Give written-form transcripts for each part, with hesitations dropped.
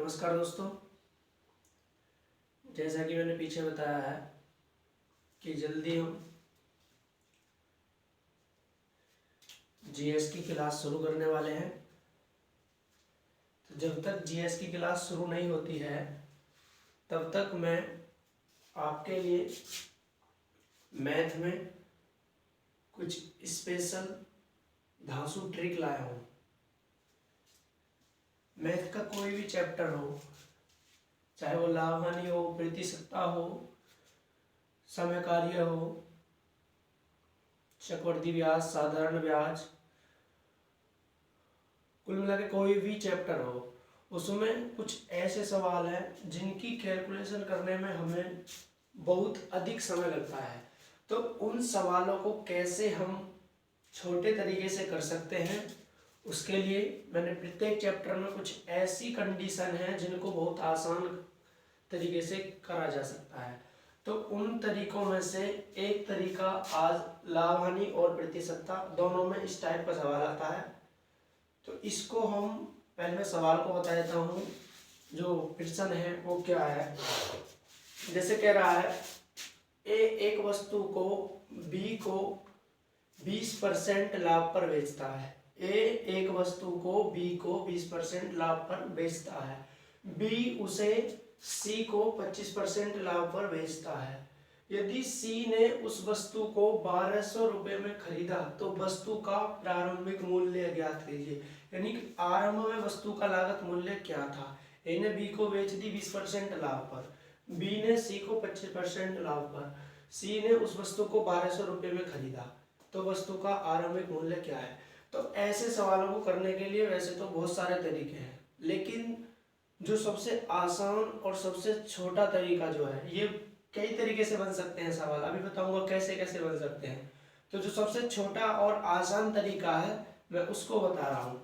नमस्कार दोस्तों, जैसा कि मैंने पीछे बताया है कि जल्दी हम जीएस की क्लास शुरू करने वाले हैं। तो जब तक जीएस की क्लास शुरू नहीं होती है तब तक मैं आपके लिए मैथ में कुछ स्पेशल धांसू ट्रिक लाया हूँ। मैथ का कोई भी चैप्टर हो, चाहे वो लाभ हानि हो, प्रतिशतता हो, समय कार्य हो, चक्रवृद्धि ब्याज, साधारण ब्याज, कुल मिला के कोई भी चैप्टर हो, उसमें कुछ ऐसे सवाल हैं जिनकी कैलकुलेशन करने में हमें बहुत अधिक समय लगता है। तो उन सवालों को कैसे हम छोटे तरीके से कर सकते हैं, उसके लिए मैंने प्रत्येक चैप्टर में कुछ ऐसी कंडीशन है जिनको बहुत आसान तरीके से करा जा सकता है। तो उन तरीकों में से एक तरीका आज लाभ हानि और प्रतिशतता दोनों में इस टाइप का सवाल आता है। तो इसको हम पहले मैं सवाल को बता देता हूँ। जो प्रश्न है वो क्या है, जैसे कह रहा है ए एक वस्तु को बी को 20% लाभ पर बेचता है। ए एक वस्तु को बी को 20% लाभ पर बेचता है। बी उसे सी को 25% लाभ पर बेचता है। यदि सी ने उस वस्तु को 1200 रुपये में खरीदा तो वस्तु का प्रारंभिक मूल्य ज्ञात कीजिए। यानी कि आरंभ में वस्तु का लागत मूल्य क्या था। ए ने बी को बेच दी 20% लाभ पर, बी ने सी को 25% लाभ पर, सी ने उस वस्तु को 1200 रुपये में खरीदा, तो वस्तु का आरंभिक मूल्य क्या है। तो ऐसे सवालों को करने के लिए वैसे तो बहुत सारे तरीके हैं, लेकिन जो सबसे आसान और सबसे छोटा तरीका जो है, ये कई तरीके से बन सकते हैं सवाल, अभी बताऊंगा कैसे कैसे बन सकते हैं। तो जो सबसे छोटा और आसान तरीका है मैं उसको बता रहा हूँ।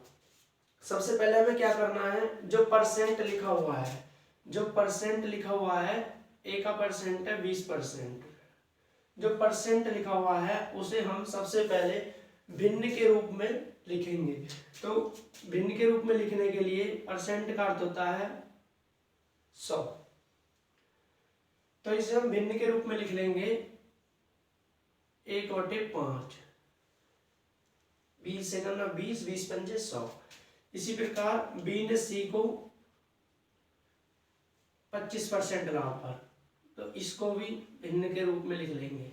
सबसे पहले हमें क्या करना है, जो परसेंट लिखा हुआ है, जो परसेंट लिखा हुआ है, ए का परसेंट है 20%, जो परसेंट लिखा हुआ है उसे हम सबसे पहले भिन्न के रूप में लिखेंगे। तो भिन्न के रूप में लिखने के लिए परसेंट का अर्थ होता है 100। तो इसे हम भिन्न के रूप में लिख लेंगे 1/5, 20 से करना 20, 20 पंजे 100। इसी प्रकार बी ने सी को 25% लाभ पर, तो इसको भी भिन्न के रूप में लिख लेंगे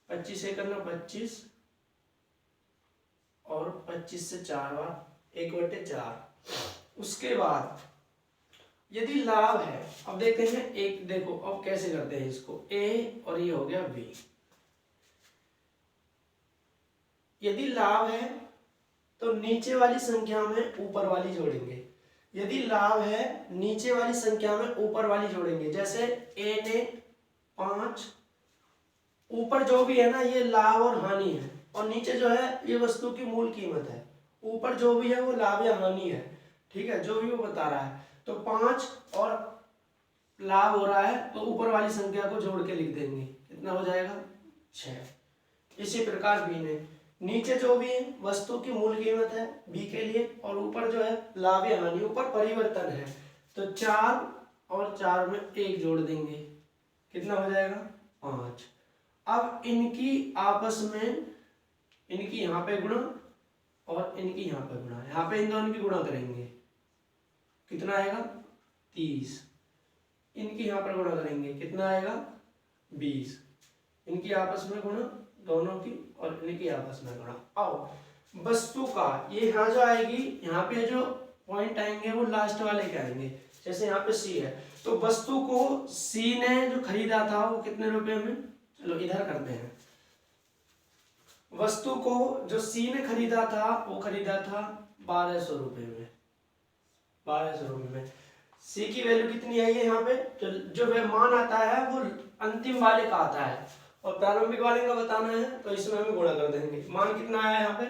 25 से करना 25 और 25 से 4 बार 1/4। उसके बाद यदि लाभ है, अब देखते हैं एक, देखो अब कैसे करते हैं इसको, ए और ये हो गया बी। यदि लाभ है तो नीचे वाली संख्या में ऊपर वाली जोड़ेंगे। यदि लाभ है नीचे वाली संख्या में ऊपर वाली जोड़ेंगे। जैसे ए ने 5, ऊपर जो भी है ना ये लाभ और हानि है, और नीचे जो है ये वस्तु की मूल कीमत है। ऊपर जो भी है वो लाभ या हानि है, ठीक है, जो भी वो बता रहा है। तो 5 और लाभ हो रहा है तो ऊपर वाली संख्या को जोड़ के लिख देंगे, कितना हो जाएगा 6। इसी प्रकार बी ने, नीचे जो भी है वस्तु की मूल कीमत है बी के लिए, और ऊपर जो है लाभ या हानि, ऊपर परिवर्तन है, तो 4 और 4 में 1 जोड़ देंगे, कितना हो जाएगा 5। अब इनकी आपस में, इनकी यहाँ पे गुणा और इनकी यहाँ पे गुणा, यहाँ पे इन दोनों की गुणा करेंगे, कितना आएगा 30। इनकी यहाँ पर गुणा करेंगे, कितना आएगा 20। इनकी आपस में गुणा दोनों की और इनकी आपस में गुणा। आओ वस्तु का ये यहाँ जो आएगी, यहाँ पे जो पॉइंट आएंगे वो लास्ट वाले के आएंगे। जैसे यहाँ पे सी है तो वस्तु को सी ने जो खरीदा था वो कितने रुपए में, चलो इधर करते हैं। वस्तु को जो सी ने खरीदा था वो खरीदा था 1200 रुपये में, 1200 रुपये में। सी की वैल्यू कितनी आई है, यहाँ पे जो मान आता है वो अंतिम वाले का आता है और प्रारंभिक वाले का बताना है, तो इसमें हम गुणा कर देंगे। मान कितना आया यहाँ पे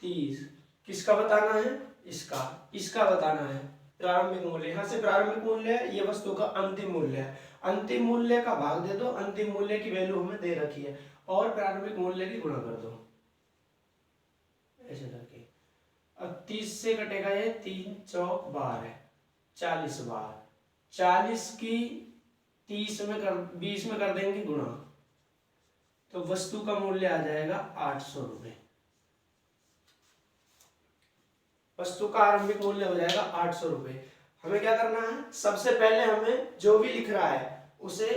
30, किसका बताना है, इसका बताना है प्रारंभिक मूल्य। यहाँ से प्रारंभिक मूल्य है, ये वस्तु का अंतिम मूल्य है, अंतिम मूल्य का भाग दे दो, अंतिम मूल्य की वैल्यू हमें दे रखी है, और प्रारंभिक मूल्य की गुणा कर दो ऐसे करके। अब 30 से कटेगा ये 3 चौक 12, 40 बार, 40 की 20 में कर देंगे गुणा, तो वस्तु का मूल्य आ जाएगा 800 रुपये। वस्तु का आरंभिक मूल्य हो जाएगा 800 रुपये। हमें क्या करना है, सबसे पहले हमें जो भी लिख रहा है उसे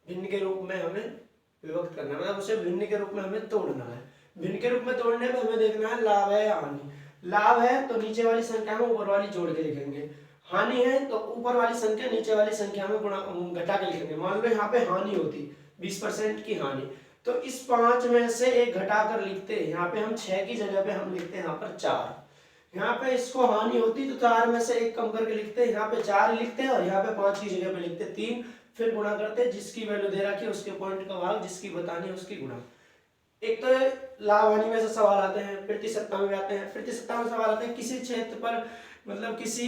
भिन्न के रूप में हमें विभक्त करना है, मतलब उसे भिन्न के रूप में हमें तोड़ना है। भिन्न के रूप में तोड़ने में हमें देखना है लाभ है या हानि। लाभ है तो नीचे वाली संख्या में ऊपर वाली जोड़ के लिखेंगे, हानि है तो ऊपर वाली संख्या नीचे वाली संख्या में गुणा घटा के लिखेंगे। मान लो यहाँ पे हानि होती 20% की हानि, तो इस 5 में से एक घटा कर लिखते, यहाँ पे हम 6 की जगह पे हम लिखते हैं यहाँ पर 4। यहाँ पे इसको हानि होती तो 4 में से एक कम करके लिखते, यहाँ पे 4 लिखते हैं और यहाँ पे 5 की जगह पे लिखते 3, फिर गुणा करते, जिसकी वैल्यू दे रखी है उसके पॉइंट का भाग, जिसकी बतानी है उसकी गुणा। एक तो लाभ हानि में से सवाल आते हैं, प्रतिशतता में आते हैं। प्रतिशतता में सवाल आते हैं किसी क्षेत्र पर, मतलब किसी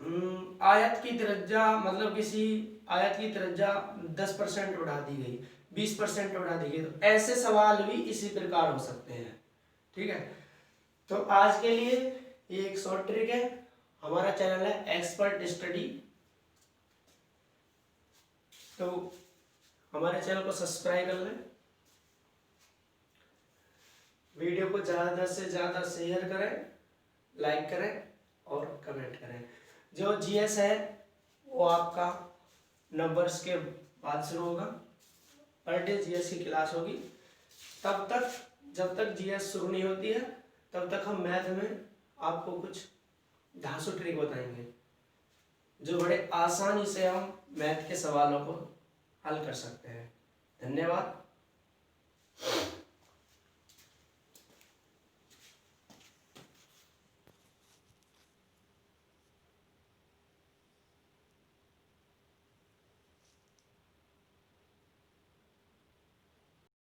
आयत की त्रिज्या, मतलब किसी आयत की त्रिज्या 10% बढ़ा दी गई, 20% बढ़ा दी गई, तो ऐसे सवाल भी इसी प्रकार हो सकते हैं। ठीक है, तो आज के लिए ये एक शॉर्ट ट्रिक है। हमारा चैनल है एक्सपर्ट स्टडी, तो हमारे चैनल को सब्सक्राइब कर लें, वीडियो को ज़्यादा से ज़्यादा शेयर करें, लाइक करें और कमेंट करें। जो जीएस है वो आपका नंबर्स के बाद शुरू होगा, पर डे जीएस की क्लास होगी। तब तक, जब तक जीएस शुरू नहीं होती है तब तक हम मैथ में आपको कुछ धांसू ट्रिक बताएंगे, जो बड़े आसानी से हम मैथ के सवालों को हल कर सकते हैं। धन्यवाद।